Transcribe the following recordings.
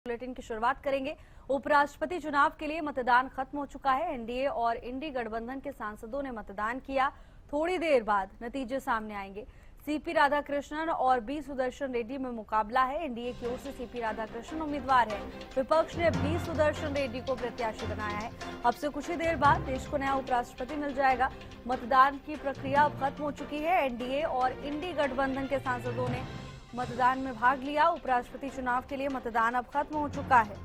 Bulletin की शुरुआत करेंगे। उपराष्ट्रपति चुनाव के लिए मतदान खत्म हो चुका है। एनडीए और इंडी गठबंधन के सांसदों ने मतदान किया। थोड़ी देर बाद नतीजे सामने आएंगे। सीपी राधाकृष्णन और बी सुदर्शन रेड्डी में मुकाबला है। एनडीए की ओर से सीपी राधाकृष्णन उम्मीदवार है। विपक्ष ने बी सुदर्शन रेड्डी को प्रत्याशी बनाया है। अब से कुछ ही देर बाद देश को नया उपराष्ट्रपति मिल जाएगा। मतदान की प्रक्रिया अब खत्म हो चुकी है। एनडीए और इंडी गठबंधन के सांसदों ने मतदान में भाग लिया। उपराष्ट्रपति चुनाव के लिए मतदान अब खत्म हो चुका है।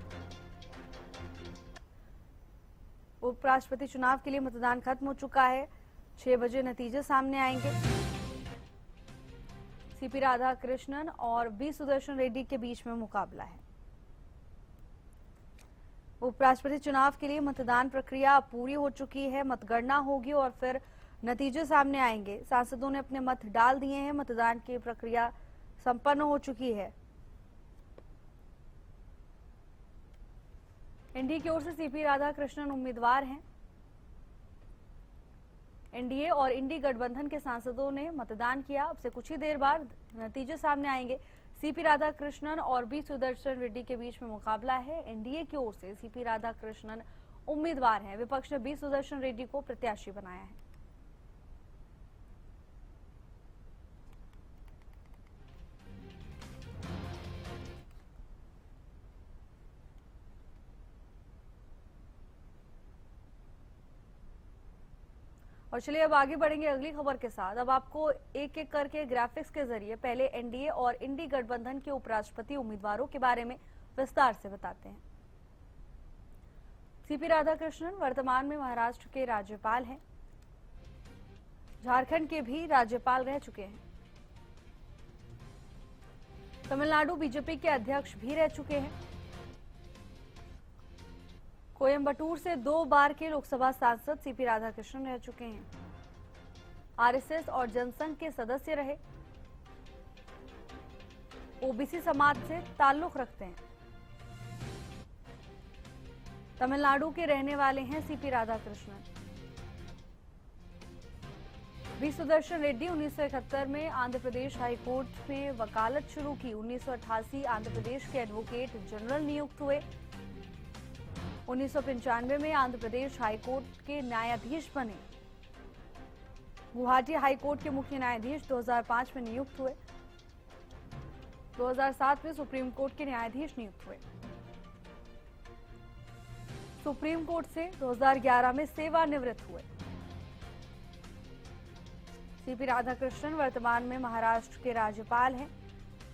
उपराष्ट्रपति चुनाव के लिए मतदान खत्म हो चुका है। 6 बजे नतीजे सामने आएंगे। सीपी राधाकृष्णन और बी सुदर्शन रेड्डी के बीच में मुकाबला है। उपराष्ट्रपति चुनाव के लिए मतदान प्रक्रिया पूरी हो चुकी है। मतगणना होगी और फिर नतीजे सामने आएंगे। सांसदों ने अपने मत डाल दिए हैं। मतदान की प्रक्रिया संपन्न हो चुकी है। एनडीए की ओर से सीपी राधाकृष्णन उम्मीदवार हैं। एनडीए और इंडी गठबंधन के सांसदों ने मतदान किया। अब से कुछ ही देर बाद नतीजे सामने आएंगे। सीपी राधाकृष्णन और बी सुदर्शन रेड्डी के बीच में मुकाबला है। एनडीए की ओर से सीपी राधाकृष्णन उम्मीदवार हैं। विपक्ष ने बी सुदर्शन रेड्डी को प्रत्याशी बनाया है। और चलिए अब आगे बढ़ेंगे अगली खबर के साथ। अब आपको एक एक करके ग्राफिक्स के जरिए पहले एनडीए और इंडी गठबंधन के उपराष्ट्रपति उम्मीदवारों के बारे में विस्तार से बताते हैं। सीपी राधाकृष्णन वर्तमान में महाराष्ट्र के राज्यपाल हैं। झारखंड के भी राज्यपाल रह चुके हैं। तमिलनाडु बीजेपी के अध्यक्ष भी रह चुके हैं। कोयंबटूर से 2 बार के लोकसभा सांसद सीपी राधाकृष्णन रह चुके हैं। आरएसएस और जनसंघ के सदस्य रहे। ओबीसी समाज से ताल्लुक रखते हैं। तमिलनाडु के रहने वाले हैं सीपी राधाकृष्णन। बी सुदर्शन रेड्डी 1971 में आंध्र प्रदेश हाईकोर्ट में वकालत शुरू की। 1988 आंध्र प्रदेश के एडवोकेट जनरल नियुक्त हुए। 1995 में आंध्र प्रदेश हाईकोर्ट के न्यायाधीश बने। गुवाहाटी हाईकोर्ट के मुख्य न्यायाधीश 2005 में नियुक्त हुए। 2007 में सुप्रीम कोर्ट के न्यायाधीश नियुक्त हुए। सुप्रीम कोर्ट से 2011 में सेवानिवृत्त हुए। सीपी राधाकृष्णन वर्तमान में महाराष्ट्र के राज्यपाल हैं।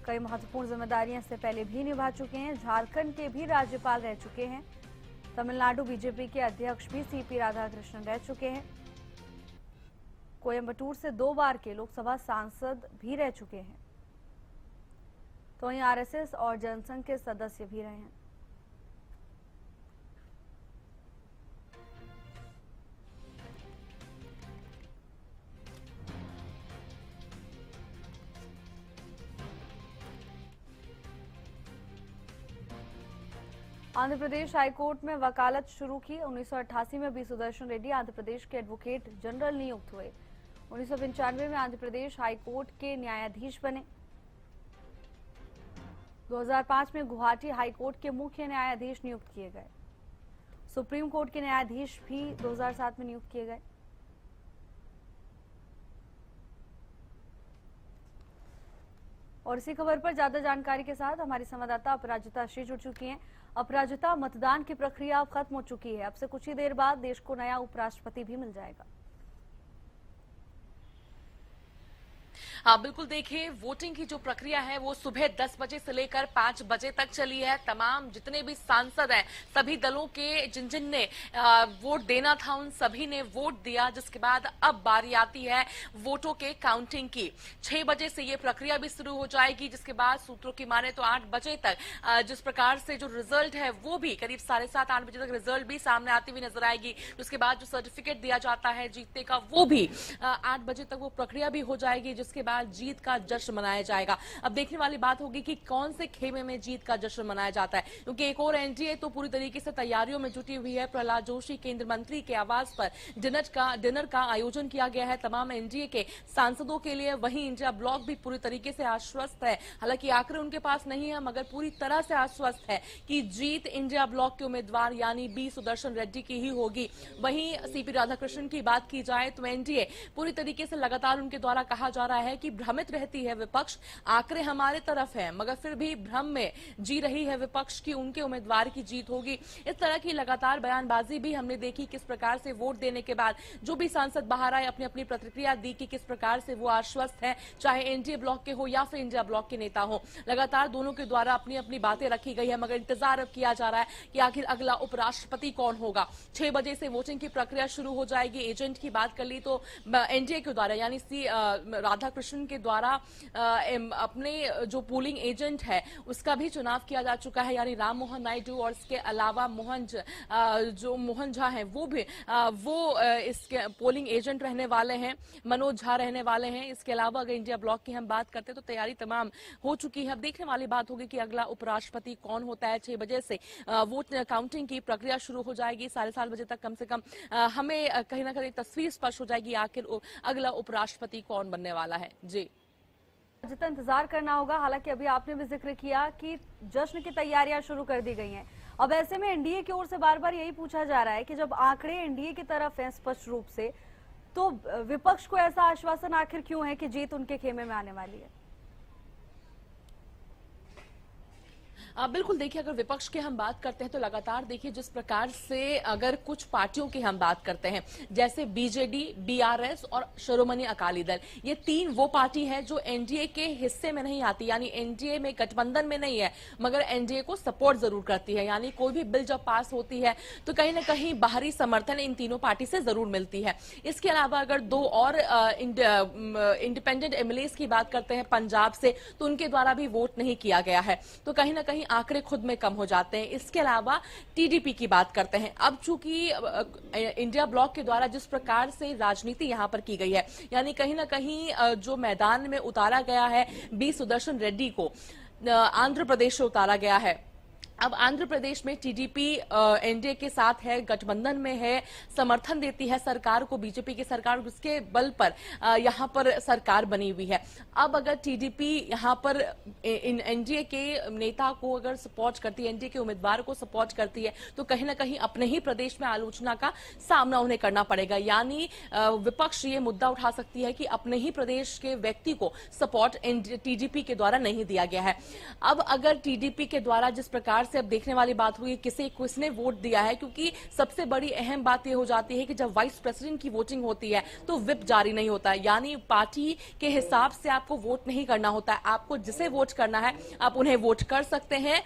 कई महत्वपूर्ण जिम्मेदारियां इससे पहले भी निभा चुके हैं। झारखंड के भी राज्यपाल रह चुके हैं। तमिलनाडु बीजेपी के अध्यक्ष भी सीपी राधाकृष्णन रह चुके हैं। कोयंबटूर से 2 बार के लोकसभा सांसद भी रह चुके हैं। तो वहीं आरएसएस और जनसंघ के सदस्य भी रहे हैं। आंध्र प्रदेश हाईकोर्ट में वकालत शुरू की। 1988 में बी सुदर्शन रेड्डी आंध्र प्रदेश के एडवोकेट जनरल नियुक्त हुए। 1995 में आंध्र प्रदेश हाईकोर्ट के न्यायाधीश बने। 2005 में गुवाहाटी हाईकोर्ट के मुख्य न्यायाधीश नियुक्त किए गए। सुप्रीम कोर्ट के न्यायाधीश भी 2007 में नियुक्त किए गए। और इसी खबर पर ज्यादा जानकारी के साथ हमारी संवाददाता अपराजिता श्री जुड़ चुकी हैं। अपराजिता, मतदान की प्रक्रिया अब खत्म हो चुकी है। अब से कुछ ही देर बाद देश को नया उपराष्ट्रपति भी मिल जाएगा। हाँ बिल्कुल, देखिए वोटिंग की जो प्रक्रिया है वो सुबह 10 बजे से लेकर 5 बजे तक चली है। तमाम जितने भी सांसद हैं, सभी दलों के जिन जिन ने वोट देना था उन सभी ने वोट दिया। जिसके बाद अब बारी आती है वोटों के काउंटिंग की। 6 बजे से ये प्रक्रिया भी शुरू हो जाएगी। जिसके बाद सूत्रों की माने तो 8 बजे तक जिस प्रकार से जो रिजल्ट है वो भी करीब 7:30-8 बजे तक रिजल्ट भी सामने आती हुई नजर आएगी। उसके बाद जो सर्टिफिकेट दिया जाता है जीतने का वो भी 8 बजे तक वो प्रक्रिया भी हो जाएगी। जिस जिसके बाद जीत का जश्न मनाया जाएगा। अब देखने वाली बात होगी कि कौन से खेमे में जीत का जश्न मनाया जाता है, क्योंकि एक और एनडीए तो पूरी तरीके से तैयारियों में जुटी हुई है। प्रहलाद जोशी केंद्रीय मंत्री के आवास पर डिनर का आयोजन किया गया है तमाम एनडीए के सांसदों के लिए। वहीं इंडिया ब्लॉक भी पूरी तरीके से आश्वस्त है, हालांकि आंकड़े उनके पास नहीं है, मगर पूरी तरह से आश्वस्त है कि जीत इंडिया ब्लॉक के उम्मीदवार यानी बी सुदर्शन रेड्डी की ही होगी। वहीं सीपी राधाकृष्णन की बात की जाए तो एनडीए पूरी तरीके से लगातार उनके द्वारा कहा जा रहा है कि भ्रमित रहती है विपक्ष, आंकड़े हमारे तरफ है, मगर फिर भी भ्रम में जी रही है विपक्ष की उनके उम्मीदवार की जीत होगी। इस तरह की लगातार बयानबाजी भी हमने देखी, किस प्रकार से वोट देने के बाद जो भी सांसद बाहर आए अपनी अपनी प्रतिक्रिया दी कि किस प्रकार से वो आश्वस्त है, चाहे एनडीए ब्लॉक के हो या फिर इंडिया ब्लॉक के नेता हो। लगातार दोनों के द्वारा अपनी अपनी बातें रखी गई है, मगर इंतजार अब किया जा रहा है कि आखिर अगला उपराष्ट्रपति कौन होगा। 6 बजे से वोटिंग की प्रक्रिया शुरू हो जाएगी। एजेंट की बात कर ली तो एनडीए के द्वारा यानी सी राधाकृष्णन के द्वारा अपने जो पोलिंग एजेंट है उसका भी चुनाव किया जा चुका है, यानी राम मोहन नायडू, और इसके अलावा मोहन झा है वो इसके पोलिंग एजेंट रहने वाले हैं, मनोज झा रहने वाले हैं। इसके अलावा अगर इंडिया ब्लॉक की हम बात करते हैं तो तैयारी तमाम हो चुकी है। अब देखने वाली बात होगी कि अगला उपराष्ट्रपति कौन होता है। 6 बजे से वोट काउंटिंग की प्रक्रिया शुरू हो जाएगी। 7:30 बजे तक कम से कम हमें कहीं ना कहीं तस्वीर स्पष्ट हो जाएगी आखिर अगला उपराष्ट्रपति कौन बनने वाला है। जी जितना इंतजार करना होगा। हालांकि अभी आपने भी जिक्र किया कि जश्न की तैयारियां शुरू कर दी गई हैं। अब ऐसे में एनडीए की ओर से बार बार यही पूछा जा रहा है कि जब आंकड़े एनडीए की तरफ हैं स्पष्ट रूप से, तो विपक्ष को ऐसा आश्वासन आखिर क्यों है कि जीत उनके खेमे में आने वाली है? बिल्कुल देखिए, अगर विपक्ष की हम बात करते हैं तो लगातार देखिए जिस प्रकार से अगर कुछ पार्टियों की हम बात करते हैं जैसे बीजेडी, बीआरएस और शिरोमणि अकाली दल, ये 3 वो पार्टी है जो एनडीए के हिस्से में नहीं आती, यानी एनडीए में गठबंधन में नहीं है, मगर एनडीए को सपोर्ट जरूर करती है। यानी कोई भी बिल जब पास होती है तो कहीं ना कहीं बाहरी समर्थन इन तीनों पार्टी से जरूर मिलती है। इसके अलावा अगर 2 और इंडिपेंडेंट एमएलएस की बात करते हैं पंजाब से, तो उनके द्वारा भी वोट नहीं किया गया है, तो कहीं ना कहीं आंकड़े खुद में कम हो जाते हैं। इसके अलावा टीडीपी की बात करते हैं। अब चूंकि इंडिया ब्लॉक के द्वारा जिस प्रकार से राजनीति यहां पर की गई है, यानी कहीं ना कहीं जो मैदान में उतारा गया है बी सुदर्शन रेड्डी को, आंध्र प्रदेश से उतारा गया है। अब आंध्र प्रदेश में टीडीपी एनडीए के साथ है, गठबंधन में है, समर्थन देती है सरकार को, बीजेपी की सरकार, उसके बल पर यहां पर सरकार बनी हुई है। अब अगर टीडीपी यहां पर एनडीए के नेता को अगर सपोर्ट करती है, एनडीए के उम्मीदवार को सपोर्ट करती है, तो कहीं ना कहीं अपने ही प्रदेश में आलोचना का सामना उन्हें करना पड़ेगा। यानी विपक्ष ये मुद्दा उठा सकती है कि अपने ही प्रदेश के व्यक्ति को सपोर्ट टीडीपी के द्वारा नहीं दिया गया है। अब अगर टीडीपी के द्वारा जिस प्रकार से अब देखने वाली बात हुई किसने वोट दिया है, क्योंकि सबसे बड़ी अहम बात यह हो जाती है कि जब वाइस प्रेसिडेंट की वोटिंग होती है तो व्हिप जारी नहीं होता है, यानी पार्टी के हिसाब से आपको वोट नहीं करना होता है। आपको जिसे वोट करना है आप उन्हें वोट कर सकते हैं,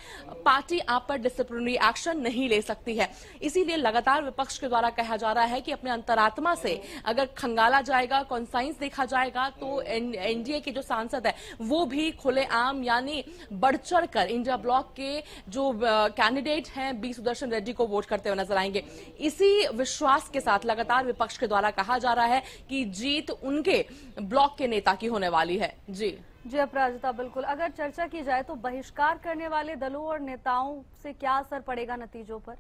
पार्टी आप पर डिसिप्लिनरी एक्शन नहीं ले सकती है। इसीलिए लगातार विपक्ष के द्वारा कहा जा रहा है कि अपने अंतरात्मा से अगर खंगाला जाएगा, कॉन्साइंस देखा जाएगा, तो एनडीए के जो सांसद है वो भी खुलेआम यानी बढ़ चढ़कर इंडिया ब्लॉक के जो कैंडिडेट हैं बी सुदर्शन रेड्डी को वोट करते हुए नजर आएंगे। इसी विश्वास के साथ लगातार विपक्ष के द्वारा कहा जा रहा है कि जीत उनके ब्लॉक के नेता की होने वाली है। जी अपराजिता, बिल्कुल। अगर चर्चा की जाए तो बहिष्कार करने वाले दलों और नेताओं से क्या असर पड़ेगा नतीजों पर?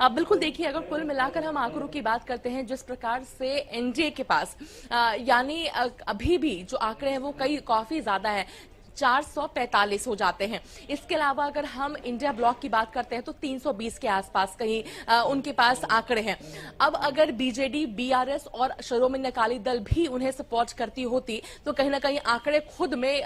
बिल्कुल देखिए, अगर कुल मिलाकर हम आंकड़ों की बात करते हैं जिस प्रकार से एनडीए के पास यानी अभी भी जो आंकड़े हैं वो काफी ज्यादा है, 445 हो जाते हैं। इसके अलावा अगर हम इंडिया ब्लॉक की बात करते हैं तो 320 के आसपास कहीं उनके पास आंकड़े हैं। अब अगर बीजेडी, बीआरएस और शिरोमणि अकाली दल भी उन्हें सपोर्ट करती होती तो कहीं ना कहीं आंकड़े खुद में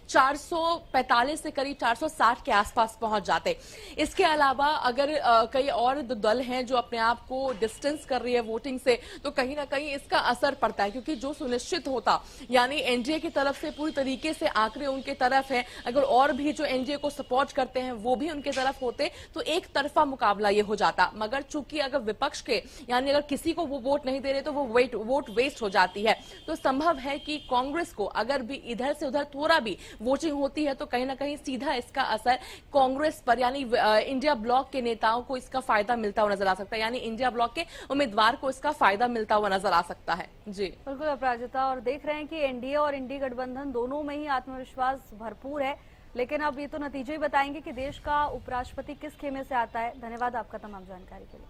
445 से करीब 460 के आसपास पहुंच जाते। इसके अलावा अगर कई और दल हैं जो अपने आप को डिस्टेंस कर रही है वोटिंग से, तो कहीं ना कहीं इसका असर पड़ता है, क्योंकि जो सुनिश्चित होता यानी एनडीए की तरफ से पूरी तरीके से आंकड़े उनके तरफ है, अगर और भी जो एनडीए को सपोर्ट करते हैं वो भी उनके तरफ होते तो एक तरफा मुकाबला ये हो जाता। मगर चूंकि अगर विपक्ष के यानी अगर किसी को वो वोट नहीं दे रहे तो वो वोट वेस्ट हो जाती है। तो संभव है कि कांग्रेस को अगर भी इधर से उधर थोड़ा भी वोटिंग होती है तो कहीं ना कहीं सीधा इसका असर कांग्रेस पर यानी इंडिया ब्लॉक के नेताओं को इसका फायदा मिलता हुआ नजर आ सकता है, यानी इंडिया ब्लॉक के उम्मीदवार को इसका फायदा मिलता हुआ नजर आ सकता है। जी बिल्कुल अपराजिता, और देख रहे हैं कि एनडीए और इंडी गठबंधन दोनों में ही आत्मविश्वास भरपूर है, लेकिन अब ये तो नतीजे ही बताएंगे कि देश का उपराष्ट्रपति किस खेमे से आता है। धन्यवाद आपका तमाम जानकारी के लिए।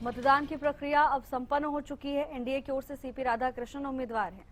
मतदान की प्रक्रिया अब संपन्न हो चुकी है। एनडीए की ओर से सीपी राधाकृष्णन उम्मीदवार हैं।